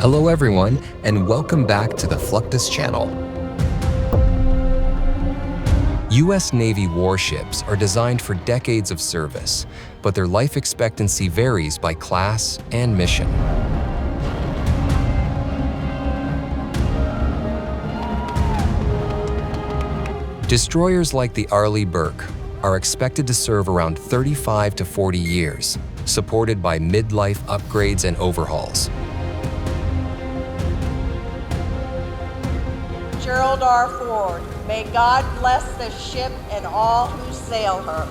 Hello everyone, and welcome back to the Fluctus Channel. U.S. Navy warships are designed for decades of service, but their life expectancy varies by class and mission. Destroyers like the Arleigh Burke are expected to serve around 35 to 40 years, supported by mid-life upgrades and overhauls. Gerald R. Ford, may God bless the ship and all who sail her.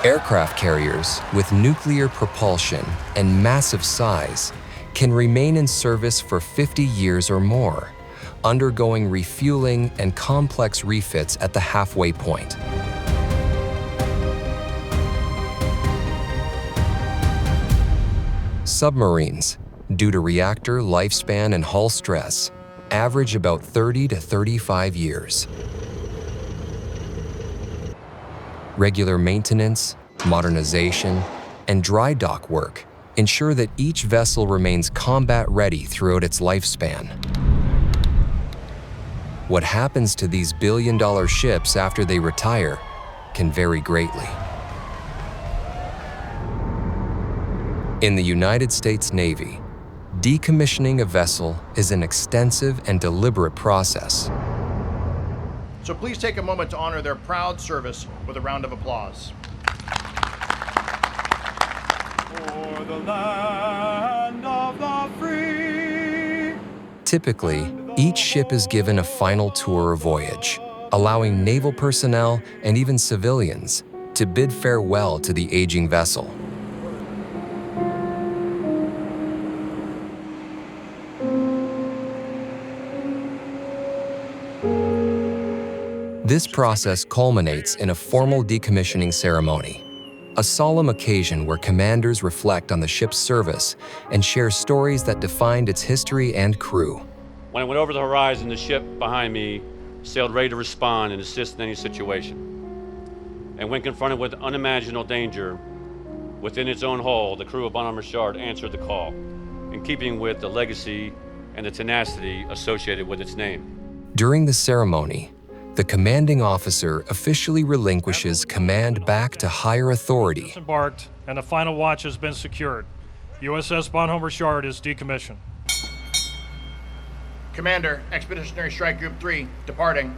Aircraft carriers with nuclear propulsion and massive size can remain in service for 50 years or more, undergoing refueling and complex refits at the halfway point. Submarines, due to reactor lifespan and hull stress, average about 30 to 35 years. Regular maintenance, modernization, and dry dock work ensure that each vessel remains combat-ready throughout its lifespan. What happens to these billion-dollar ships after they retire can vary greatly. In the United States Navy, decommissioning a vessel is an extensive and deliberate process. So please take a moment to honor their proud service with a round of applause. For the land of the free. Typically, each ship is given a final tour or voyage, allowing naval personnel and even civilians to bid farewell to the aging vessel. This process culminates in a formal decommissioning ceremony, a solemn occasion where commanders reflect on the ship's service and share stories that defined its history and crew. When I went over the horizon, the ship behind me sailed ready to respond and assist in any situation. And when confronted with unimaginable danger within its own hull, the crew of Boneyard Shard answered the call, in keeping with the legacy and the tenacity associated with its name. During the ceremony, the commanding officer officially relinquishes command back to higher authority. Embarked, and the final watch has been secured. USS Boneyard Shard is decommissioned. Commander, Expeditionary Strike Group 3, departing.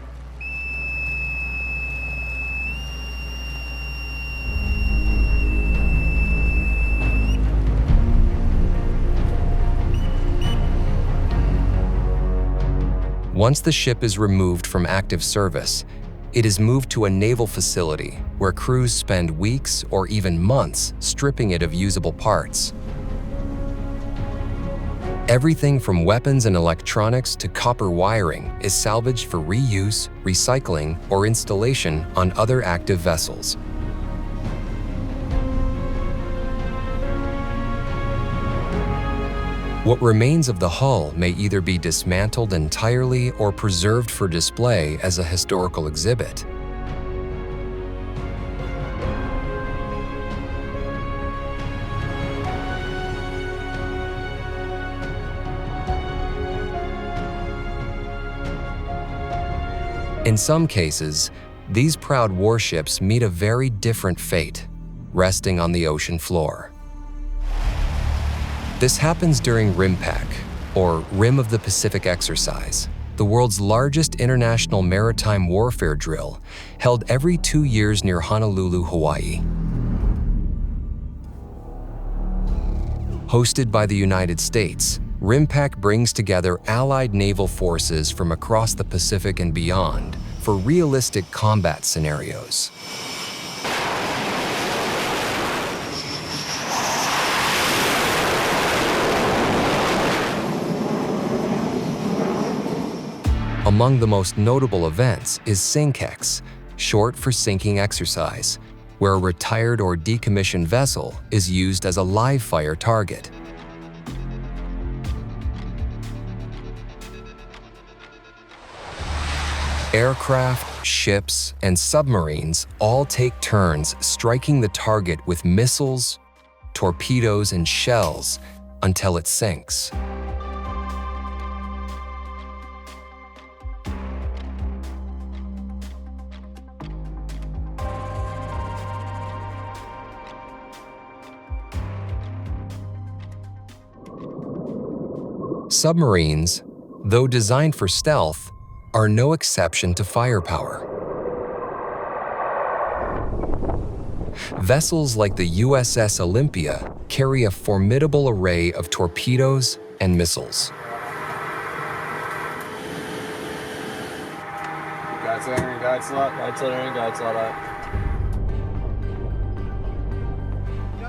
Once the ship is removed from active service, it is moved to a naval facility where crews spend weeks or even months stripping it of usable parts. Everything from weapons and electronics to copper wiring is salvaged for reuse, recycling, or installation on other active vessels. What remains of the hull may either be dismantled entirely or preserved for display as a historical exhibit. In some cases, these proud warships meet a very different fate, resting on the ocean floor. This happens during RIMPAC, or Rim of the Pacific exercise, the world's largest international maritime warfare drill, held every 2 years near Honolulu, Hawaii. Hosted by the United States, RIMPAC brings together allied naval forces from across the Pacific and beyond for realistic combat scenarios. Among the most notable events is SINKEX, short for sinking exercise, where a retired or decommissioned vessel is used as a live-fire target. Aircraft, ships, and submarines all take turns striking the target with missiles, torpedoes, and shells until it sinks. Submarines, though designed for stealth, are no exception to firepower. Vessels like the USS Olympia carry a formidable array of torpedoes and missiles. Guide centering, guide slot, guide centering, guide slot out.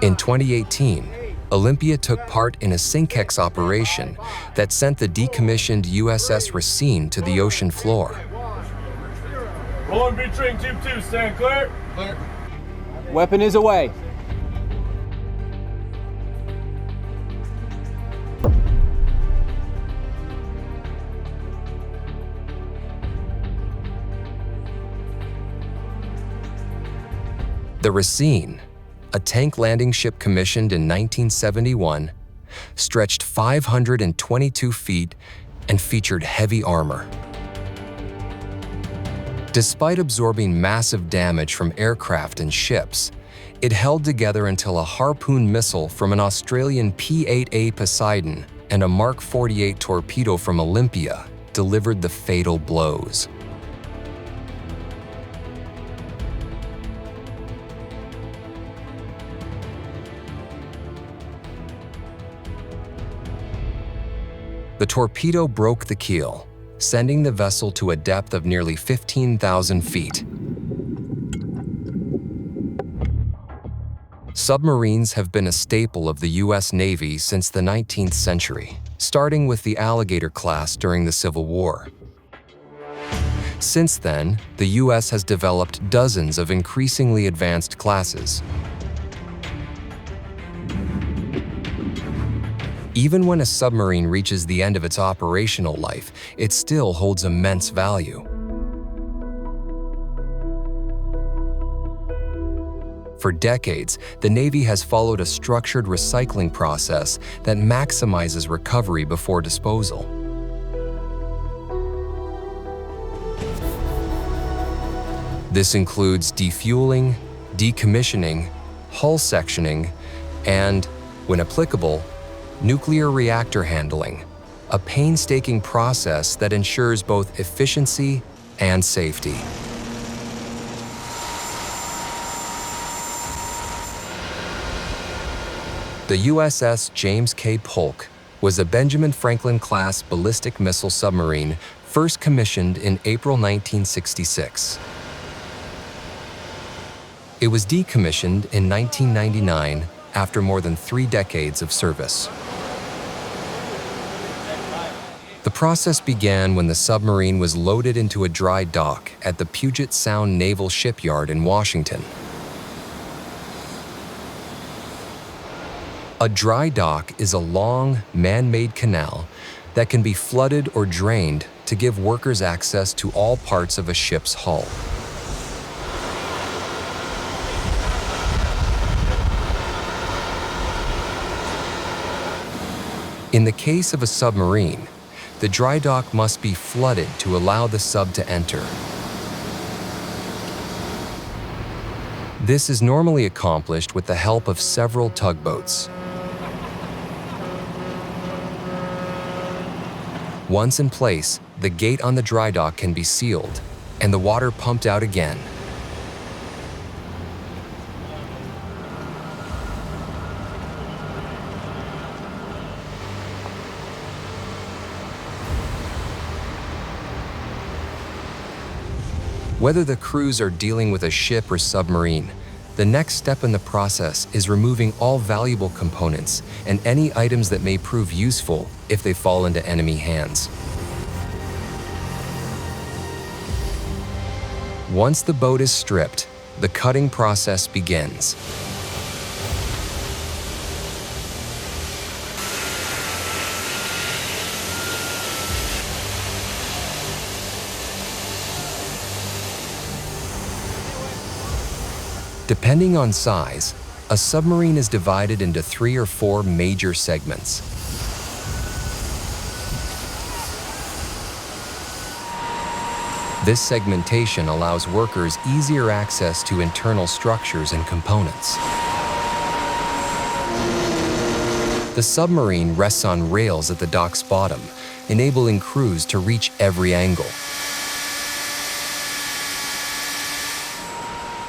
In 2018, Olympia took part in a Synkex operation that sent the decommissioned USS Racine to the ocean floor. Rolling B train, tube 2, stand clear. Clear. Weapon is away. The Racine, a tank landing ship commissioned in 1971, stretched 522 feet and featured heavy armor. Despite absorbing massive damage from aircraft and ships, it held together until a Harpoon missile from an Australian P-8A Poseidon and a Mark 48 torpedo from Olympia delivered the fatal blows. The torpedo broke the keel, sending the vessel to a depth of nearly 15,000 feet. Submarines have been a staple of the U.S. Navy since the 19th century, starting with the Alligator class during the Civil War. Since then, the U.S. has developed dozens of increasingly advanced classes. Even when a submarine reaches the end of its operational life, it still holds immense value. For decades, the Navy has followed a structured recycling process that maximizes recovery before disposal. This includes defueling, decommissioning, hull sectioning, and, when applicable, nuclear reactor handling, a painstaking process that ensures both efficiency and safety. The USS James K. Polk was a Benjamin Franklin-class ballistic missile submarine first commissioned in April 1966. It was decommissioned in 1999 after more than 3 decades of service. The process began when the submarine was loaded into a dry dock at the Puget Sound Naval Shipyard in Washington. A dry dock is a long, man-made canal that can be flooded or drained to give workers access to all parts of a ship's hull. In the case of a submarine, the dry dock must be flooded to allow the sub to enter. This is normally accomplished with the help of several tugboats. Once in place, the gate on the dry dock can be sealed, and the water pumped out again. Whether the crews are dealing with a ship or submarine, the next step in the process is removing all valuable components and any items that may prove useful if they fall into enemy hands. Once the boat is stripped, the cutting process begins. Depending on size, a submarine is divided into 3 or 4 major segments. This segmentation allows workers easier access to internal structures and components. The submarine rests on rails at the dock's bottom, enabling crews to reach every angle.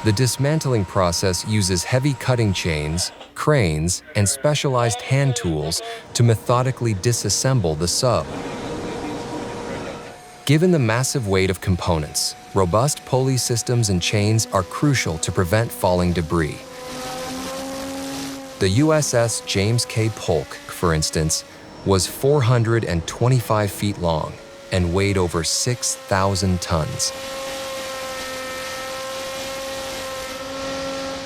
The dismantling process uses heavy cutting chains, cranes, and specialized hand tools to methodically disassemble the sub. Given the massive weight of components, robust pulley systems and chains are crucial to prevent falling debris. The USS James K. Polk, for instance, was 425 feet long and weighed over 6,000 tons.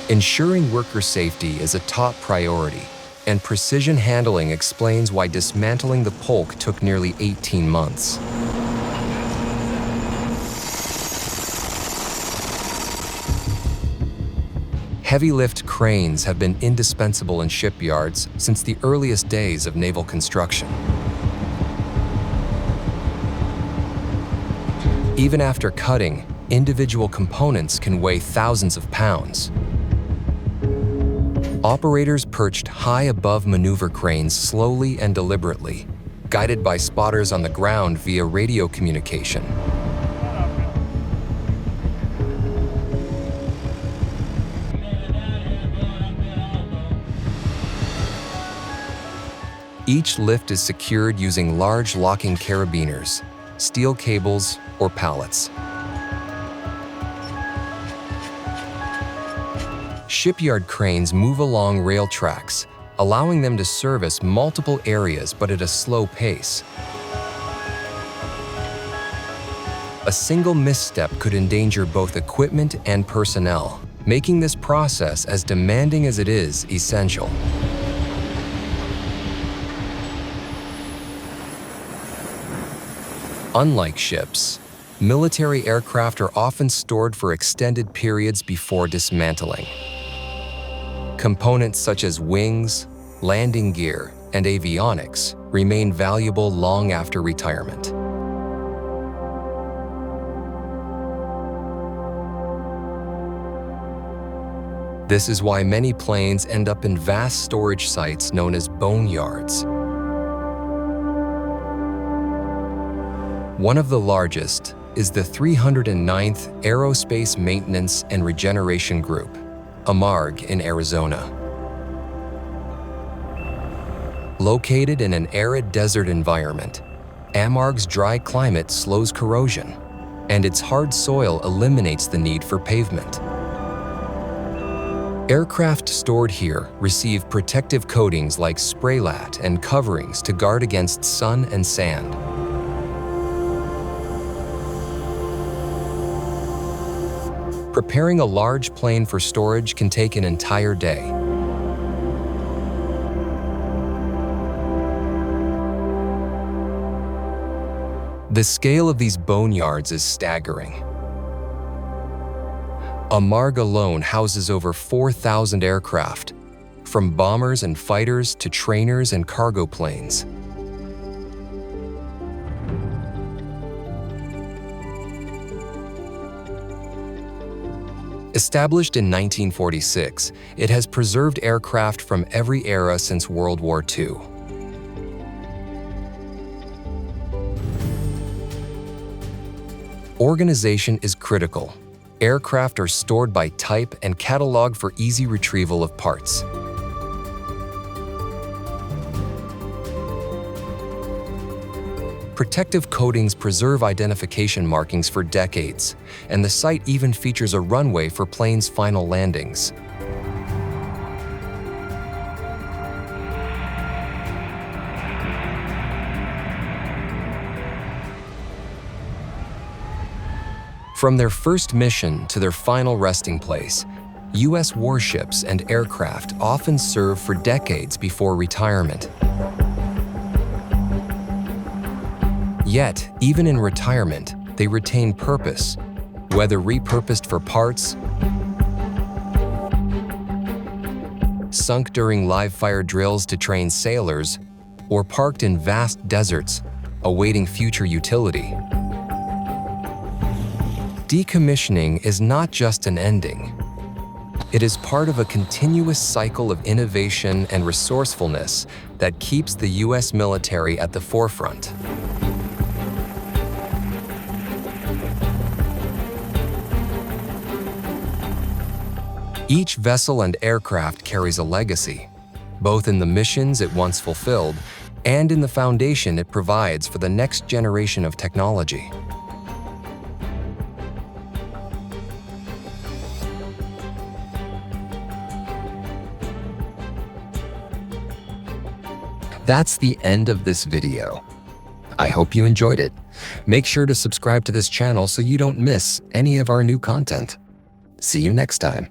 Ensuring worker safety is a top priority, and precision handling explains why dismantling the Polk took nearly 18 months. Heavy lift cranes have been indispensable in shipyards since the earliest days of naval construction. Even after cutting, individual components can weigh thousands of pounds. Operators perched high above maneuver cranes slowly and deliberately, guided by spotters on the ground via radio communication. Each lift is secured using large locking carabiners, steel cables, or pallets. Shipyard cranes move along rail tracks, allowing them to service multiple areas but at a slow pace. A single misstep could endanger both equipment and personnel, making this process, as demanding as it is, essential. Unlike ships, military aircraft are often stored for extended periods before dismantling. Components such as wings, landing gear, and avionics remain valuable long after retirement. This is why many planes end up in vast storage sites known as boneyards. One of the largest is the 309th Aerospace Maintenance and Regeneration Group, AMARG, in Arizona. Located in an arid desert environment, AMARG's dry climate slows corrosion, and its hard soil eliminates the need for pavement. Aircraft stored here receive protective coatings like Spraylat and coverings to guard against sun and sand. Preparing a large plane for storage can take an entire day. The scale of these boneyards is staggering. AMARG alone houses over 4,000 aircraft, from bombers and fighters to trainers and cargo planes. Established in 1946, it has preserved aircraft from every era since World War II. Organization is critical. Aircraft are stored by type and cataloged for easy retrieval of parts. Protective coatings preserve identification markings for decades, and the site even features a runway for planes' final landings. From their first mission to their final resting place, U.S. warships and aircraft often serve for decades before retirement. Yet, even in retirement, they retain purpose, whether repurposed for parts, sunk during live-fire drills to train sailors, or parked in vast deserts, awaiting future utility. Decommissioning is not just an ending. It is part of a continuous cycle of innovation and resourcefulness that keeps the U.S. military at the forefront. Each vessel and aircraft carries a legacy, both in the missions it once fulfilled and in the foundation it provides for the next generation of technology. That's the end of this video. I hope you enjoyed it. Make sure to subscribe to this channel so you don't miss any of our new content. See you next time.